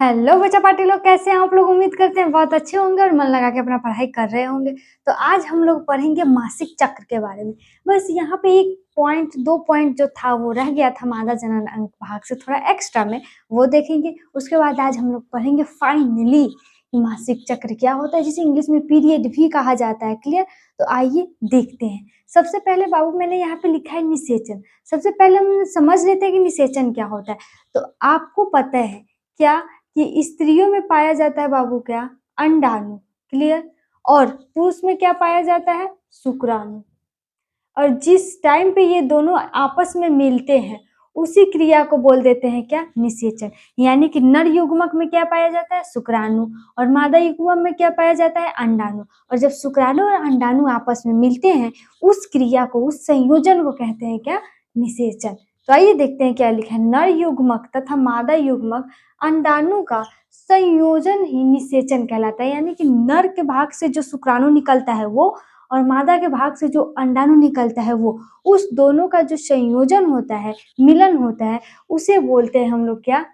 Hello बच्चा party लोग, कैसे हैं आप लोग? उम्मीद करते हैं बहुत अच्छे होंगे और मन लगा के अपना पढ़ाई कर रहे होंगे। तो आज हम लोग पढ़ेंगे मासिक चक्र के बारे में। बस यहाँ पे एक पॉइंट, दो पॉइंट जो था वो रह गया था मादा जनन अंक भाग से थोड़ा एक्स्ट्रा में, वो देखेंगे। उसके बाद आज हम लोग पढ़ेंगे फाइनली मासिक चक्र क्या होता है, जिसे इंग्लिश में पीरियड भी कहा जाता है। क्लियर? तो आइए देखते हैं। सबसे पहले बाबू मैंने यहाँ पे लिखा है निषेचन। सबसे पहले हम समझ लेते हैं कि निषेचन क्या होता है। तो आपको पता है क्या कि स्त्रियों में पाया जाता है बाबू क्या? अंडाणु। क्लियर? और पुरुष में क्या पाया जाता है? शुक्राणु। और जिस टाइम पे ये दोनों आपस में मिलते हैं उसी क्रिया को बोल देते हैं क्या? निषेचन। यानी कि नर युग्मक में क्या पाया जाता है? शुक्राणु। और मादा युग्मक में क्या पाया जाता है? अंडाणु। और जब शुक्राणु और अंडाणु आपस में मिलते हैं उस क्रिया को, उस संयोजन को कहते हैं क्या? निषेचन। तो आइए देखते हैं क्या लिखा है। नर युग्मक तथा मादा युग्मक अंडाणु का संयोजन ही निषेचन कहलाता है। यानी कि नर के भाग से जो शुक्राणु निकलता है वो और मादा के भाग से जो अंडाणु निकलता है वो, उस दोनों का जो संयोजन होता है, मिलन होता है, उसे बोलते हैं हम लोग क्या?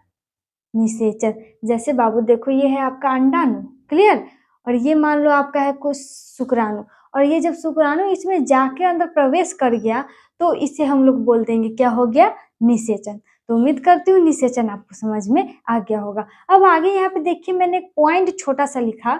निषेचन। जैसे बाबू देखो, ये है आपका अंडाणु। क्लियर? और ये मान लो आपका है कुछ शुक्राणु। और ये जब शुक्राणु इसमें जाके अंदर प्रवेश कर गया तो इसे हम लोग बोल देंगे क्या हो गया? निषेचन। तो उम्मीद करती हूँ निषेचन आपको समझ में आ गया होगा। अब आगे यहाँ पे देखिए, मैंने एक पॉइंट छोटा सा लिखा।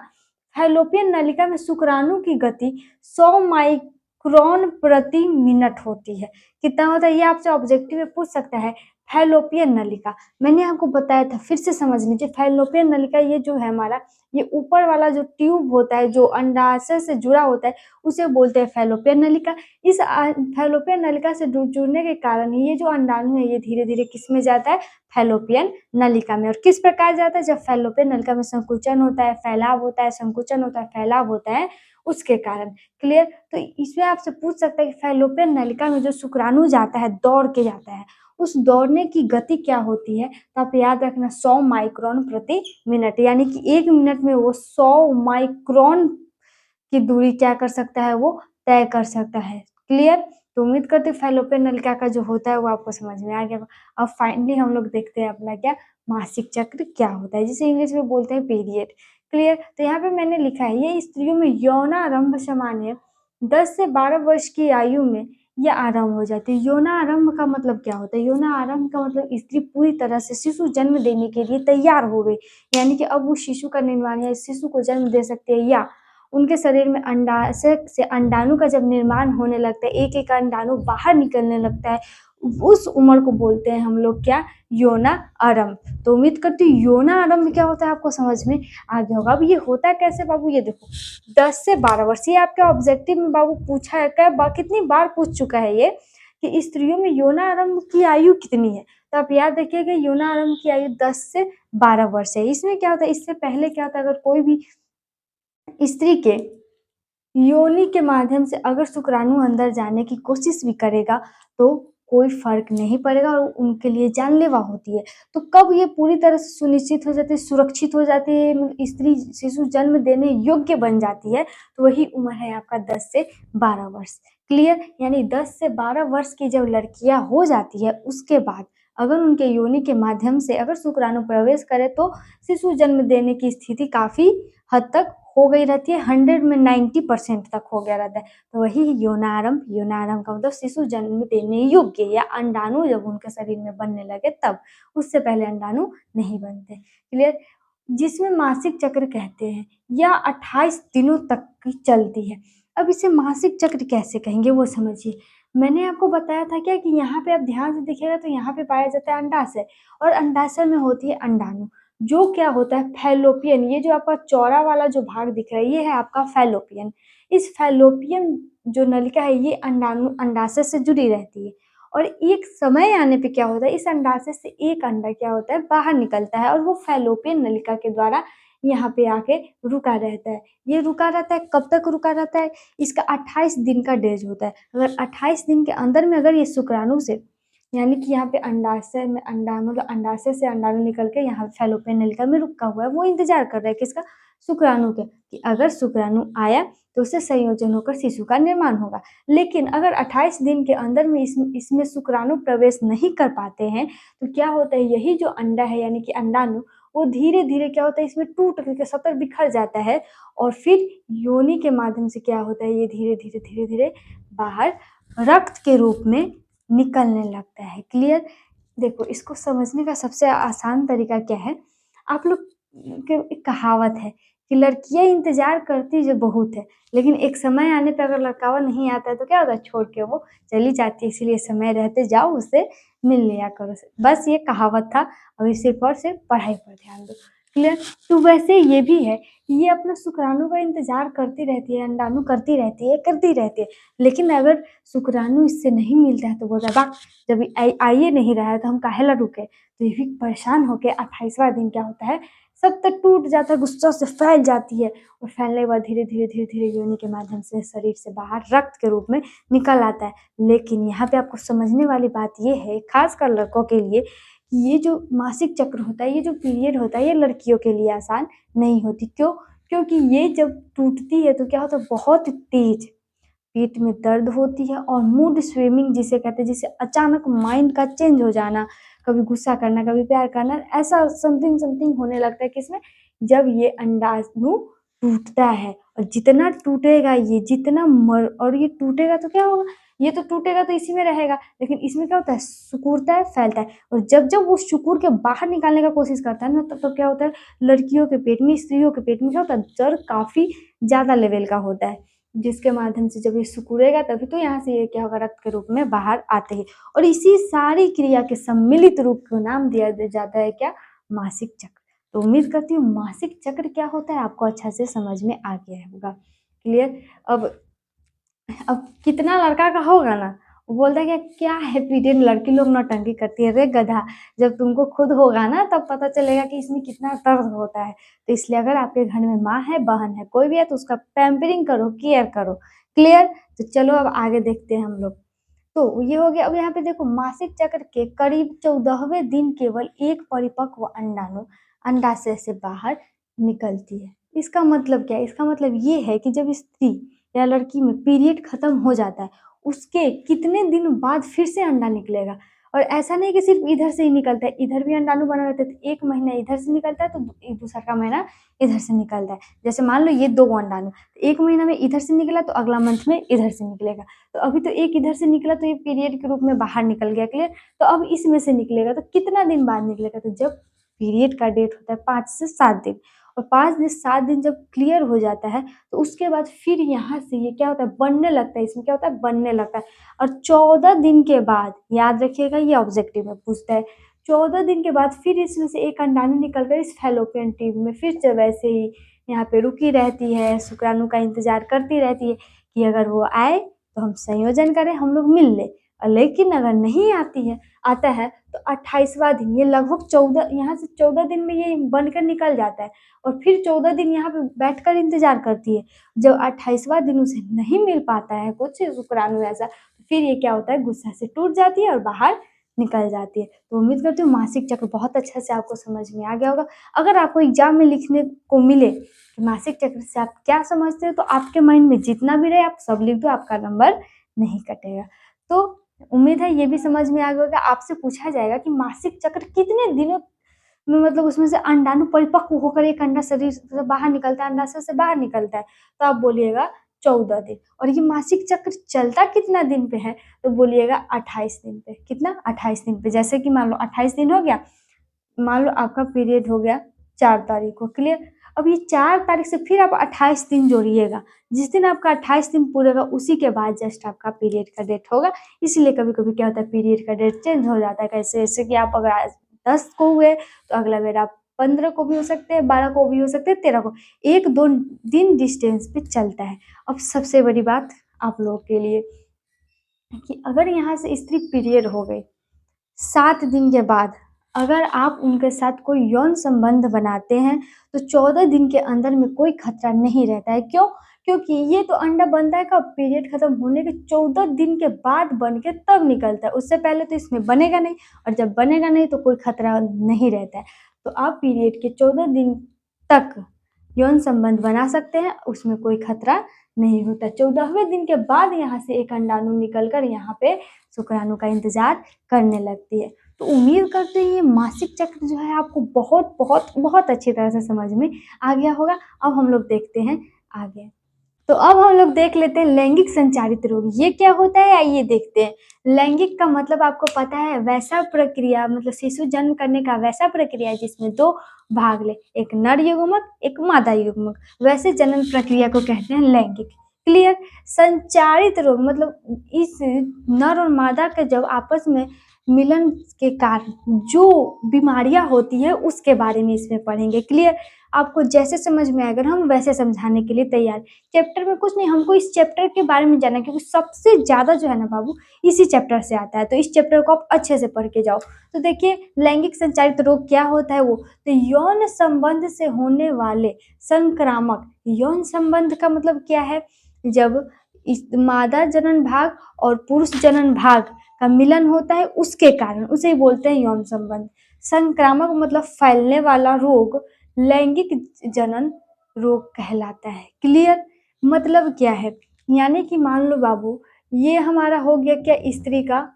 फैलोपियन नलिका में शुक्राणु की गति 100 माइक्रोन प्रति मिनट होती है। कितना होता है ये आपसे ऑब्जेक्टिव में पूछ सकता है। फैलोपियन नलिका मैंने आपको बताया था, फिर से समझ लीजिए। फैलोपियन नलिका ये जो है हमारा, ये ऊपर वाला जो ट्यूब होता है जो अंडाशय से जुड़ा होता है उसे बोलते हैं फैलोपियन नलिका। इस फैलोपियन नलिका से जुड़ने के कारण ये जो अंडाणु है ये धीरे धीरे किस में जाता है? फैलोपियन नलिका में। और किस प्रकार जाता है? जब फैलोपियन नलिका में संकुचन होता है, फैलाव होता है, संकुचन होता है, फैलाव होता है, उसके कारण। क्लियर? तो इसमें आपसे पूछ सकता है कि फैलोपियन नलिका में जो शुक्राणु जाता है, दौड़ के जाता है, उस दौड़ने की गति क्या होती है? तो आप याद रखना 100 माइक्रोन प्रति मिनट। यानी कि 1 मिनट में वो 100 माइक्रोन की दूरी क्या कर सकता है? वो तय कर सकता है। क्लियर? तो उम्मीद करते हैं फैलोपियन नलिका का जो होता है वो आपको समझ में आ गया होगा। अब फाइनली हम लोग देखते हैं अपना क्या? मासिक चक्र क्या होता है, जिसे इंग्लिश में बोलते हैं पीरियड। क्लियर? तो यहाँ पे मैंने लिखा है ये स्त्रियों में यौनारंभ सामान्य 10 से 12 वर्ष की आयु में यह आरंभ हो जाती है। यौनारंभ का मतलब क्या होता है? यौनारंभ का मतलब स्त्री पूरी तरह से शिशु जन्म देने के लिए तैयार हो गई। यानी कि अब वो शिशु का निर्माण या शिशु को जन्म दे सकती है, या उनके शरीर में अंडाशय से अंडाणु का जब निर्माण होने लगता है, एक एक अंडाणु बाहर निकलने लगता है, उस उम्र को बोलते हैं हम लोग क्या? यौना आरंभ। तो उम्मीद करती हूँ यौना आरंभ क्या होता है आपको समझ में आ गया होगा। अब ये होता कैसे बाबू? ये देखो, 10 से 12 वर्ष, ये आपके ऑब्जेक्टिव में बाबू पूछा है कितनी बार पूछ चुका है ये कि स्त्रियों में यौना आरंभ की आयु कितनी है। तो आप याद रखिएगा यौना आरंभ की आयु 10 से 12 वर्ष है। इसमें क्या होता है, इससे पहले क्या होता है, अगर कोई भी स्त्री के योनि के माध्यम से अगर शुक्राणु अंदर जाने की कोशिश भी करेगा तो कोई फर्क नहीं पड़ेगा और उनके लिए जानलेवा होती है। तो कब ये पूरी तरह से सुनिश्चित हो जाती है, सुरक्षित हो जाती है, स्त्री शिशु जन्म देने योग्य बन जाती है, तो वही उम्र है आपका 10 से 12 वर्ष। क्लियर? यानी 10 से 12 वर्ष की जब लड़कियां हो जाती है उसके बाद अगर उनके योनि के माध्यम से अगर शुक्राणु प्रवेश करे तो शिशु जन्म देने की स्थिति काफी हद तक हो गई रहती है। 100 में 90% तक हो गया रहता है। तो वही यौनारंभ। यौनारंभ का मतलब शिशु जन्म देने योग्य, या अंडाणु जब उनके शरीर में बनने लगे तब, उससे पहले अंडाणु नहीं बनते। क्लियर? जिसमें मासिक चक्र कहते हैं, या 28 दिनों तक की चलती है। अब इसे मासिक चक्र कैसे कहेंगे वो समझिए। मैंने आपको बताया था क्या कि यहाँ पे आप ध्यान से देखिएगा तो यहाँ पे पाया जाता है अंडाशय, और अंडाशय में होती है अंडाणु, जो क्या होता है? फैलोपियन। ये जो आपका चौड़ा वाला जो भाग दिख रहा है ये है आपका फैलोपियन। इस फैलोपियन जो नलिका है ये अंडाणु अंडाशय से जुड़ी रहती है। और एक समय आने पे क्या होता है, इस अंडाशय से एक अंडा क्या होता है? बाहर निकलता है, और वो फैलोपियन नलिका के द्वारा यहाँ पे आके रुका रहता है। ये रुका रहता है, कब तक रुका रहता है? इसका 28 दिन का डेज होता है। अगर 28 दिन के अंदर में अगर ये शुक्राणु से, यानी कि यहाँ पे अंडाशय में अंडा मतलब अंडाशय से अंडाणु निकल के यहाँ फैलोपियन नलिका में रुका हुआ है, वो इंतजार कर रहा है किसका? शुक्राणु के, कि अगर शुक्राणु आया तो उससे संयोजन होकर शिशु का निर्माण होगा। लेकिन अगर 28 दिन के अंदर में इसमें शुक्राणु प्रवेश नहीं कर पाते हैं तो क्या होता है, यही जो अंडा है यानी कि अंडाणु, वो धीरे-धीरे क्या होता है इसमें टूट करके सतर बिखर जाता है और फिर योनि के माध्यम से क्या होता है ये धीरे-धीरे, धीरे-धीरे बाहर रक्त के रूप में निकलने लगता है। क्लियर? देखो इसको समझने का सबसे आसान तरीका क्या है, आप लोग के एक कहावत है कि लड़कियाँ इंतज़ार करती जो बहुत है, लेकिन एक समय आने पे अगर लड़कावा नहीं आता है तो क्या होता है छोड़ के वो चली जाती है, इसीलिए समय रहते जाओ उससे मिल लिया करो। बस ये कहावत था, अभी सिर्फ़ और सिर्फ़ पढ़ाई पर ध्यान दो। क्लियर? तो वैसे ये भी है, ये अपना शुक्राणु का इंतज़ार करती रहती है, अंडाणु करती रहती है, लेकिन अगर शुक्राणु इससे नहीं मिलता है तो बोलता है वाह! जब आ ही नहीं रहा है तो हम काहे ला रुके? तो ये भी परेशान होके 28वाँ दिन क्या होता है, सब तक टूट जाता है, गुस्सा से फैल जाती है और फैलने के बाद धीरे-धीरे योनि के माध्यम से शरीर से बाहर रक्त के रूप में निकल आता है। लेकिन यहाँ पे आपको समझने वाली बात ये है, खासकर लड़कों के लिए, कि ये जो मासिक चक्र होता है, ये जो पीरियड होता है, ये लड़कियों के लिए आसान नहीं होती। क्यों? क्योंकि ये जब टूटती है तो क्या होता है बहुत तेज़ पेट में दर्द होती है और मूड स्विंगिंग जिसे कहते हैं, जिसे अचानक माइंड का चेंज हो जाना, कभी गुस्सा करना, कभी प्यार करना, ऐसा समथिंग समथिंग होने लगता है किसमें, जब ये अंडाणु टूटता है। और जितना टूटेगा ये, जितना मर और ये टूटेगा तो क्या होगा, ये तो टूटेगा तो इसी में रहेगा, लेकिन इसमें क्या होता है सिकुड़ता है, फैलता है और जब जब वो सिकुड़ के बाहर निकालने का कोशिश करता है ना, तब तो क्या होता है लड़कियों के पेट में, स्त्रियों के पेट में क्या होता है जर काफ़ी ज़्यादा लेवल का होता है, जिसके माध्यम से जब ये सिकुड़ेगा तभी तो यहाँ से ये क्या होगा रक्त के रूप में बाहर आते हैं। और इसी सारी क्रिया के सम्मिलित रूप को नाम दिया जाता है क्या, मासिक चक्र। तो उम्मीद करती हूँ मासिक चक्र क्या होता है आपको अच्छा से समझ में आ गया होगा। क्लियर? अब कितना लड़का का होगा ना, वो बोलता है कि क्या है पीरियड लड़की लोग नौटंकी करती है, रे गधा, जब तुमको खुद होगा ना तब पता चलेगा कि इसमें कितना दर्द होता है। तो इसलिए अगर आपके घर में माँ है, बहन है, कोई भी है तो उसका पैम्परिंग करो, केयर करो। क्लियर? तो चलो अब आगे देखते हैं हम लोग। तो ये हो गया। अब यहाँ पे देखो मासिक चक्र के करीब 14वें दिन केवल एक परिपक्व अंडाणु अंडाशय से बाहर निकलती है। इसका मतलब क्या है? इसका मतलब ये है कि जब स्त्री या लड़की में पीरियड खत्म हो जाता है, उसके कितने दिन बाद फिर से अंडा निकलेगा। और ऐसा नहीं कि सिर्फ इधर से ही निकलता है, इधर भी अंडाणु बना रहता है, तो एक महीना इधर से निकलता है तो दूसरा का महीना इधर से निकलता है। जैसे मान लो ये 2 अंडाणु, एक महीना में इधर से निकला तो अगला मंथ में इधर से निकलेगा। तो अभी तो एक इधर से निकला तो ये पीरियड के रूप में बाहर निकल गया। क्लियर? तो अब इसमें से निकलेगा तो कितना दिन बाद निकलेगा, तो जब पीरियड का डेट होता है 5 से 7 दिन, और 5 से 7 दिन जब क्लियर हो जाता है तो उसके बाद फिर यहाँ से ये क्या होता है बनने लगता है, इसमें क्या होता है बनने लगता है। और 14 दिन के बाद, याद रखिएगा ये ऑब्जेक्टिव में पूछता है, 14 दिन के बाद फिर इसमें से एक अंडाणु निकलकर इस फैलोपियन ट्यूब में फिर से वैसे ही यहाँ पे रुकी रहती है, शुक्राणु का इंतजार करती रहती है कि अगर वो आए तो हम संयोजन करें, हम लोग मिल लें। लेकिन अगर नहीं आता है तो 28वां दिन, ये लगभग 14, यहाँ से 14 दिन में ये बनकर निकल जाता है और फिर 14 दिन यहाँ पे बैठकर इंतजार करती है। जब 28वां दिन उसे नहीं मिल पाता है कुछ शुक्राणु ऐसा, तो फिर ये क्या होता है गुस्सा से टूट जाती है और बाहर निकल जाती है। तो उम्मीद करती हूँ मासिक चक्र बहुत अच्छे से आपको समझ में आ गया होगा। अगर आपको एग्जाम में लिखने को मिले कि मासिक चक्र से आप क्या समझते हो, तो आपके माइंड में जितना भी रहे आप सब लिख दो, आपका नंबर नहीं कटेगा। तो उम्मीद है ये भी समझ में आ गया होगा। आपसे पूछा जाएगा कि मासिक चक्र कितने दिनों में, मतलब उसमें से अंडाणु परिपक्व होकर एक अंडा शरीर से बाहर निकलता है, अंडाशय से बाहर निकलता है, तो आप बोलिएगा 14 दिन। और ये मासिक चक्र चलता कितना दिन पे है, तो बोलिएगा 28 दिन पे। कितना? 28 दिन पे। जैसे कि मान लो 28 दिन हो गया, मान लो आपका पीरियड हो गया 4 तारीख को। क्लियर? अब ये 4 तारीख से फिर आप 28 दिन जोड़िएगा, जिस दिन आपका 28 दिन पूरेगा उसी के बाद जस्ट आपका पीरियड का डेट होगा। इसीलिए कभी कभी क्या होता है पीरियड का डेट चेंज हो जाता है। कैसे? जैसे कि आप अगर आज 10 को हुए तो अगला बेर आप 15 को भी हो सकते हैं, 12 को भी हो सकते हैं, 13 को, 1-2 दिन डिस्टेंस पे चलता है। अब सबसे बड़ी बात आप लोगों के लिए कि अगर यहाँ से स्त्री पीरियड हो गई 7 दिन के बाद, अगर आप उनके साथ कोई यौन संबंध बनाते हैं तो 14 दिन के अंदर में कोई खतरा नहीं रहता है। क्यों? क्योंकि ये तो अंडा बनता है कब? पीरियड खत्म होने के 14 दिन के बाद बन के तब निकलता है, उससे पहले तो इसमें बनेगा नहीं, और जब बनेगा नहीं तो कोई खतरा नहीं रहता है। तो आप पीरियड के 14 दिन तक यौन संबंध बना सकते हैं, उसमें कोई खतरा नहीं होता। 14वें दिन के बाद यहाँ से एक अंडाणु निकल कर यहाँ पे शुक्राणु का इंतजार करने लगती है। तो उम्मीद करते हैं ये मासिक चक्र जो है आपको बहुत बहुत बहुत अच्छी तरह से समझ में आ गया होगा। अब हम लोग देखते हैं आगे। तो अब हम लोग देख लेते हैं लैंगिक संचारित रोग, ये क्या होता है आइए देखते हैं। लैंगिक का मतलब आपको पता है वैसा प्रक्रिया, मतलब शिशु जन्म करने का वैसा प्रक्रिया है जिसमें दो भाग ले, एक नर युग्मक एक मादा युग्मक, वैसे जनन प्रक्रिया को कहते हैं लैंगिक। क्लियर। संचारित रोग मतलब इस नर और मादा के जब आपस में मिलन के कारण जो बीमारियां होती है उसके बारे में इसमें पढ़ेंगे। क्लियर। आपको जैसे समझ में आएगा हम वैसे समझाने के लिए तैयार। चैप्टर में कुछ नहीं, हमको इस चैप्टर के बारे में जानना है क्योंकि सबसे ज्यादा जो है ना बाबू इसी चैप्टर से आता है, तो इस चैप्टर को आप अच्छे से पढ़ के जाओ। तो देखिए लैंगिक संचारित रोग क्या होता है वो, तो यौन संबंध से होने वाले संक्रामक, यौन संबंध का मतलब क्या है, जब इस मादा जनन भाग और पुरुष जनन भाग का मिलन होता है उसके कारण उसे ही बोलते हैं यौन संबंध। संक्रामक मतलब फैलने वाला रोग लैंगिक जनन रोग कहलाता है। क्लियर। मतलब क्या है, यानी कि मान लो बाबू ये हमारा हो गया क्या स्त्री का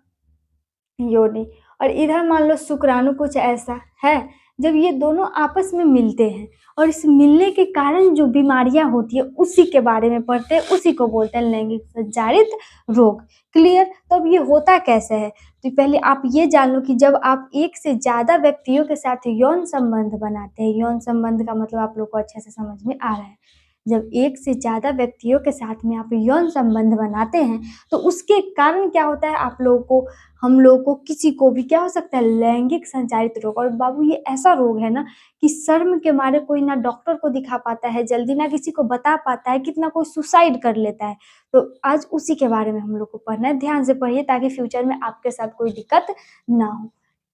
योनि, और इधर मान लो शुक्राणु कुछ ऐसा है, जब ये दोनों आपस में मिलते हैं और इस मिलने के कारण जो बीमारियां होती है उसी के बारे में पढ़ते हैं, उसी को बोलते हैं लैंगिक संचारित रोग। क्लियर। तब ये होता कैसे है, तो पहले आप ये जान लो कि जब आप एक से ज्यादा व्यक्तियों के साथ यौन संबंध बनाते हैं, यौन संबंध का मतलब आप लोग को अच्छे से समझ में आ रहा है, जब एक से ज्यादा व्यक्तियों के साथ में आप यौन संबंध बनाते हैं तो उसके कारण क्या होता है, आप लोगों को, हम लोगों को, किसी को भी क्या हो सकता है, लैंगिक संचारित रोग। और बाबू ये ऐसा रोग है ना कि शर्म के मारे कोई ना डॉक्टर को दिखा पाता है जल्दी, ना किसी को बता पाता है, कितना कोई सुसाइड कर लेता है। तो आज उसी के बारे में हम लोग को पढ़ना है, ध्यान से पढ़िए ताकि फ्यूचर में आपके साथ कोई दिक्कत ना हो।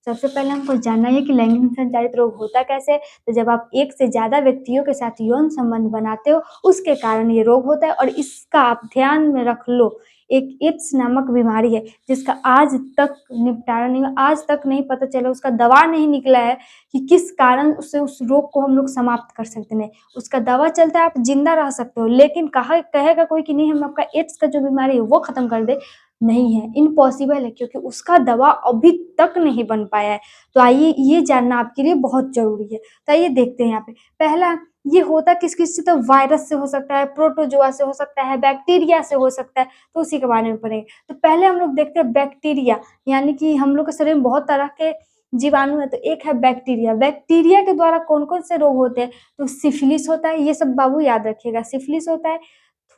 सबसे पहले हमको जानना है कि लैंगिक संचारित रोग होता कैसे है। तो जब आप एक से ज्यादा व्यक्तियों के साथ यौन संबंध बनाते हो उसके कारण ये रोग होता है, और इसका आप ध्यान में रख लो, एक एड्स नामक बीमारी है जिसका आज तक निपटारा नहीं हुआ, आज तक नहीं पता चला, उसका दवा नहीं निकला है कि किस कारण उससे उस रोग को हम लोग समाप्त कर सकते हैं। उसका दवा चलता है, आप जिंदा रह सकते हो, लेकिन कहेगा कोई कि नहीं हम आपका एड्स का जो बीमारी है वो खत्म कर दे, नहीं है, इम्पॉसिबल है, क्योंकि उसका दवा अभी तक नहीं बन पाया है। तो आइए ये जानना आपके लिए बहुत जरूरी है। तो आइए देखते हैं यहाँ पे, पहला ये होता किस किस से, तो वायरस से हो सकता है, प्रोटोजोआ से हो सकता है, बैक्टीरिया से हो सकता है, तो उसी के बारे में पढ़ेंगे। तो पहले हम लोग देखते हैं बैक्टीरिया, यानी कि हम लोग के शरीर में बहुत तरह के जीवाणु है, तो एक है बैक्टीरिया। बैक्टीरिया के द्वारा कौन कौन से रोग होते हैं, तो सिफिलिस होता है, ये सब बाबू याद रखिएगा, सिफिलिस होता है,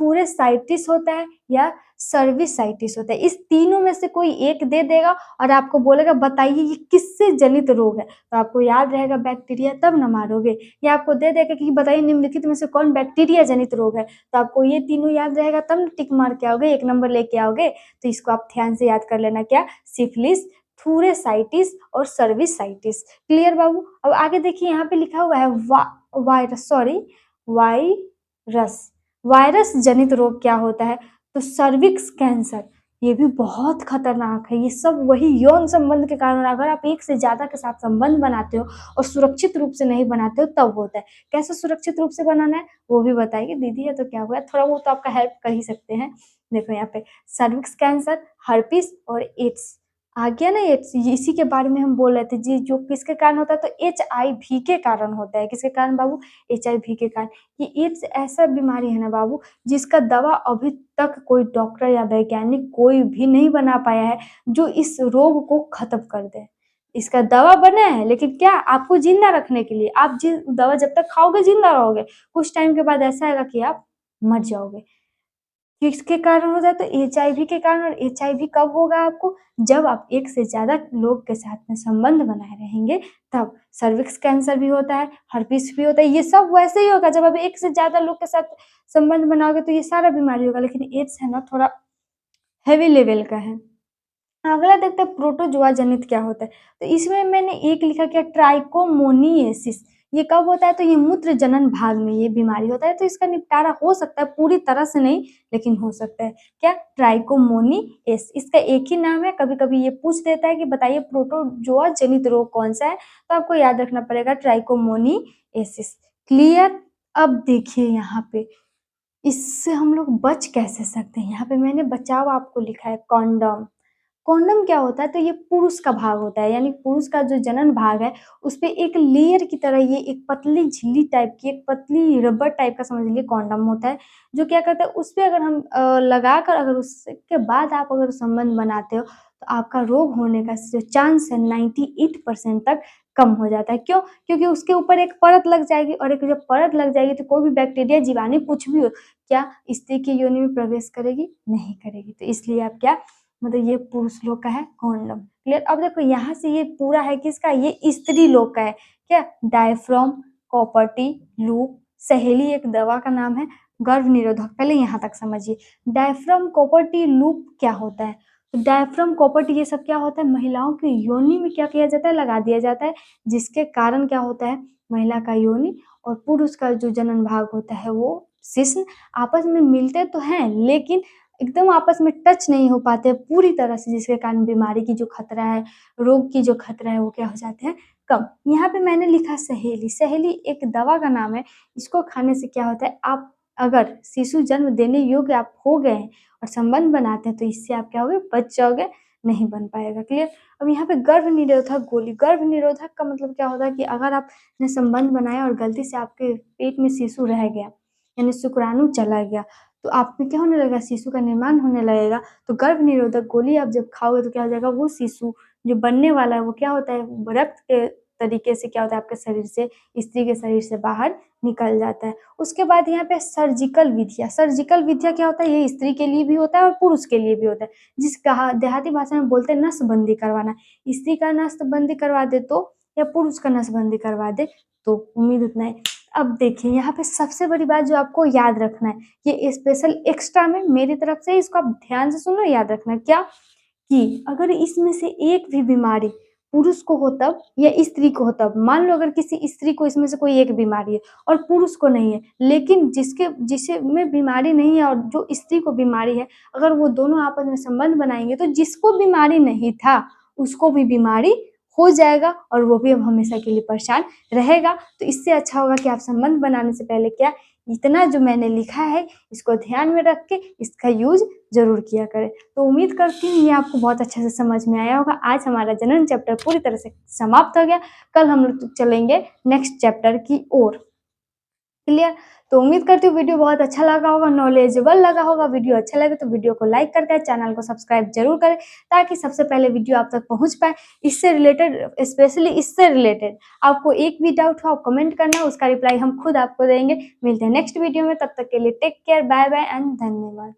थूरेसाइटिस होता है या सर्विसाइटिस होता है। इस तीनों में से कोई एक दे देगा और आपको बोलेगा बताइए ये किससे जनित रोग है, तो आपको याद रहेगा बैक्टीरिया, तब न मारोगे। या आपको दे देगा कि बताइए निम्नलिखित में से कौन बैक्टीरिया जनित रोग है, तो आपको ये तीनों याद रहेगा तब न टिक मार के आओगे, एक नंबर लेके आओगे। तो इसको आप ध्यान से याद कर लेना, क्या, सिफिलिस, थूरेसाइटिस और सर्विसाइटिस। क्लियर बाबू। अब आगे देखिए यहाँ पे लिखा हुआ है वायरस। वायरस जनित रोग क्या होता है, तो सर्विक्स कैंसर, ये भी बहुत खतरनाक है। ये सब वही यौन संबंध के कारण, अगर आप एक से ज्यादा के साथ संबंध बनाते हो और सुरक्षित रूप से नहीं बनाते हो तब होता है। कैसे सुरक्षित रूप से बनाना है वो भी बताइए, दीदी है तो क्या हुआ, थोड़ा बहुत तो आपका हेल्प कर ही सकते हैं। देखो यहाँ पे सर्विक्स कैंसर, हर्पिस और एड्स आ गया ना, एड्स इसी के बारे में हम बोल रहे थे जी, जो किसके कारण होता है, तो HIV के कारण होता है। किसके कारण बाबू, HIV के कारण। ये एड्स ऐसा बीमारी है ना बाबू जिसका दवा अभी तक कोई डॉक्टर या वैज्ञानिक कोई भी नहीं बना पाया है जो इस रोग को खत्म कर दे। इसका दवा बना है लेकिन क्या, आपको जिंदा रखने के लिए, आप जिस दवा जब तक खाओगे जिंदा रहोगे, कुछ टाइम के बाद ऐसा आएगा कि आप मर जाओगे। किसके कारण होता है, तो HIV के कारण। और HIV कब होगा आपको, जब आप एक से ज्यादा लोग के साथ में संबंध बनाए रहेंगे तब। सर्विक्स कैंसर भी होता है, हर्पिस भी होता है, ये सब वैसे ही होगा जब आप एक से ज्यादा लोग के साथ संबंध बनाओगे, तो ये सारा बीमारी होगा। लेकिन एड्स है ना थोड़ा हैवी लेवल का है। अगला देखते हैं प्रोटोजोआ जनित क्या होता है। तो इसमें मैंने एक लिखा क्या, ट्राइकोमोनिएसिस। ये कब होता है, तो ये मूत्र जनन भाग में ये बीमारी होता है। तो इसका निपटारा हो सकता है, पूरी तरह से नहीं लेकिन हो सकता है। क्या, ट्राइकोमोनिएस, इसका एक ही नाम है। कभी कभी ये पूछ देता है कि बताइए प्रोटोजोआ जनित रोग कौन सा है, तो आपको याद रखना पड़ेगा ट्राइकोमोनिएसिस। क्लियर। अब देखिए यहाँ पे इससे हम लोग बच कैसे सकते हैं, यहाँ पे मैंने बचाव आपको लिखा है, कॉन्डम, कॉन्डम क्या होता है, तो ये पुरुष का भाग होता है, यानी पुरुष का जो जनन भाग है उस पे एक लेयर की तरह ये एक पतली झिल्ली टाइप की, एक पतली रबर टाइप का समझ लीजिए कॉन्डम होता है, जो क्या करता है उस पे अगर हम लगाकर अगर उसके बाद आप अगर संबंध बनाते हो तो आपका रोग होने का जो चांस है 98% तक कम हो जाता है। क्यों? क्योंकि उसके ऊपर एक परत लग जाएगी, और एक जब परत लग जाएगी तो कोई भी बैक्टीरिया, जीवाणु कुछ भी हो, क्या स्त्री की योनि में प्रवेश करेगी? नहीं करेगी। तो इसलिए आप क्या, मतलब ये पुरुष लोग का है कॉन्डम। क्लियर? अब देखो यहाँ से ये पूरा है किसका, ये स्त्री लोग का है। क्या? डायफ्राम, कॉपर टी, लूप, सहेली एक दवा का नाम है, गर्भ निरोधक। पहले यहाँ तक समझिए, डायफ्राम, कॉपर टी, लूप क्या होता है। तो डायफ्राम, कॉपर टी ये सब क्या होता है, महिलाओं की योनि में क्या किया जाता है, लगा दिया जाता है, जिसके कारण क्या होता है, महिला का योनि और पुरुष का जो जनन भाग होता है वो शिश्न आपस में मिलते तो हैं, लेकिन एकदम आपस में टच नहीं हो पाते पूरी तरह से, जिसके कारण बीमारी की जो खतरा है, रोग की जो खतरा है वो क्या हो जाते हैं, कम। यहाँ पे मैंने लिखा सहेली। सहेली एक दवा का नाम है। इसको खाने से क्या होता है, आप अगर शिशु जन्म देने योग्य आप हो गए हैं और संबंध बनाते हैं तो इससे आप क्या होगे, बच जाओगे, नहीं बन पाएगा। क्लियर? अब यहाँ पे गर्भ निरोधक गोली। गर्भ निरोधक का मतलब क्या होता है कि अगर आपने संबंध बनाया और गलती से आपके पेट में शिशु रह गया, यानी शुक्राणु चला गया, तो आप में क्या होने लगेगा, शिशु का निर्माण होने लगेगा। तो गर्भ निरोधक गोली आप जब खाओगे तो क्या हो जाएगा, वो शिशु जो बनने वाला है वो क्या होता है, रक्त के तरीके से क्या होता है आपके शरीर से, स्त्री के शरीर से बाहर निकल जाता है। उसके बाद यहाँ पे सर्जिकल विधिया। सर्जिकल विधिया क्या होता है, ये स्त्री के लिए भी होता है और पुरुष के लिए भी होता है। जिस कहा देहाती भाषा में बोलते हैं नसबंदी करवाना। स्त्री का नसबंदी करवा दे तो, या पुरुष का नसबंदी करवा दे तो, उम्मीद उतना है। अब देखिए यहाँ पे सबसे बड़ी बात जो आपको याद रखना है, ये स्पेशल एक्स्ट्रा में मेरी तरफ से, इसको आप ध्यान से सुनो, याद रखना क्या, कि अगर इसमें से एक भी बीमारी पुरुष को हो तब, या स्त्री को हो तब, मान लो अगर किसी स्त्री को इसमें से कोई एक बीमारी है और पुरुष को नहीं है, लेकिन जिसे में बीमारी नहीं है और जो स्त्री को बीमारी है, अगर वो दोनों आपस में संबंध बनाएंगे तो जिसको बीमारी नहीं था उसको भी बीमारी हो जाएगा, और वो भी अब हमेशा के लिए परेशान रहेगा। तो इससे अच्छा होगा कि आप संबंध बनाने से पहले क्या, इतना जो मैंने लिखा है इसको ध्यान में रख के इसका यूज जरूर किया करें। तो उम्मीद करती हूँ ये आपको बहुत अच्छे से समझ में आया होगा। आज हमारा जनन चैप्टर पूरी तरह से समाप्त हो गया। कल हम लोग चलेंगे नेक्स्ट चैप्टर की ओर। क्लियर? तो उम्मीद करती हूँ वीडियो बहुत अच्छा लगा होगा, नॉलेजेबल लगा होगा। वीडियो अच्छा लगे तो वीडियो को लाइक करके चैनल को सब्सक्राइब जरूर करें, ताकि सबसे पहले वीडियो आप तक पहुंच पाए। इससे रिलेटेड, स्पेशली इससे रिलेटेड आपको एक भी डाउट हो आप कमेंट करना, उसका रिप्लाई हम खुद आपको देंगे। मिलते हैं नेक्स्ट वीडियो में, तब तक के लिए take care, bye bye and धन्यवाद।